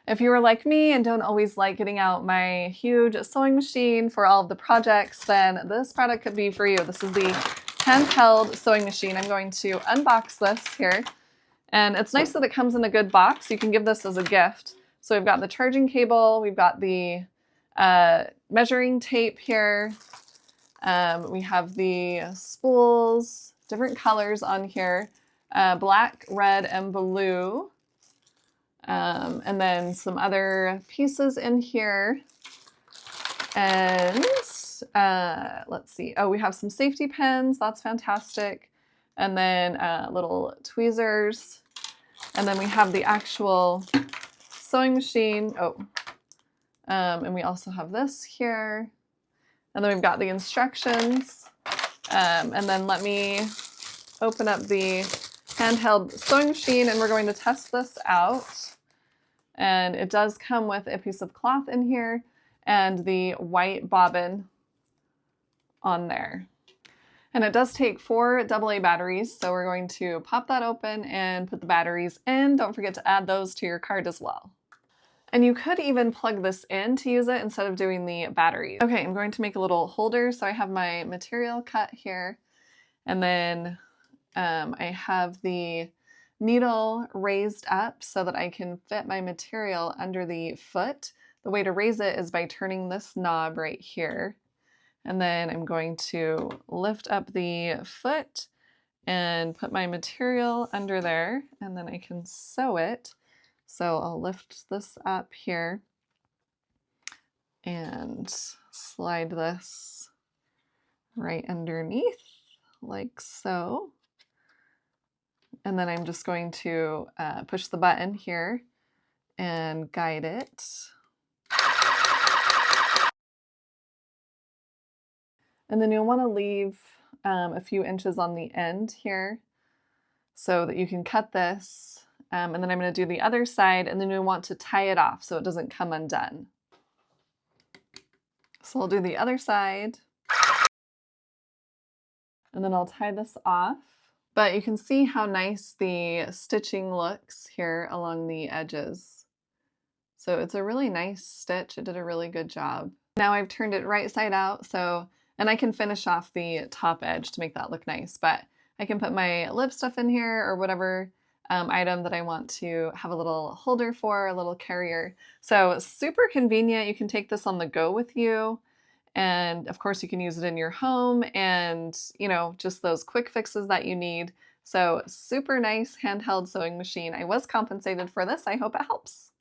If you were like me and don't always like getting out my huge sewing machine for all of the projects, then this product could be for you. This is the Handheld sewing machine. I'm going to unbox this here. And it's nice that it comes in a good box. You can give this as a gift. So we've got the charging cable, we've got the measuring tape here. We have the spools, different colors on here, black, red, and blue. And then some other pieces in here. And let's see. Oh, we have some safety pins. That's fantastic. And then little tweezers. And then we have the actual sewing machine. Oh, and we also have this here. And then we've got the instructions. And then let me open up the Handheld sewing machine and we're going to test this out. And it does come with a piece of cloth in here and the white bobbin on there. And it does take 4 AA batteries, so we're going to pop that open and put the batteries in. Don't forget to add those to your cart as well. And you could even plug this in to use it instead of doing the batteries. Okay, I'm going to make a little holder. So I have my material cut here, and then I have the needle raised up so that I can fit my material under the foot. The way to raise it is by turning this knob right here. And then I'm going to lift up the foot and put my material under there, and then I can sew it. So I'll lift this up here and slide this right underneath like so. And then I'm just going to push the button here and guide it. And then you'll want to leave a few inches on the end here so that you can cut this. And then I'm going to do the other side, and then you'll want to tie it off so it doesn't come undone. So I'll do the other side. And then I'll tie this off. But you can see how nice the stitching looks here along the edges. So it's a really nice stitch. It did a really good job. Now I've turned it right side out, and I can finish off the top edge to make that look nice, but I can put my lip stuff in here or whatever item that I want to have a little holder for, a little carrier. So super convenient. You can take this on the go with you. And of course you can use it in your home and, you know, just those quick fixes that you need. So super nice handheld sewing machine. I was compensated for this. I hope it helps.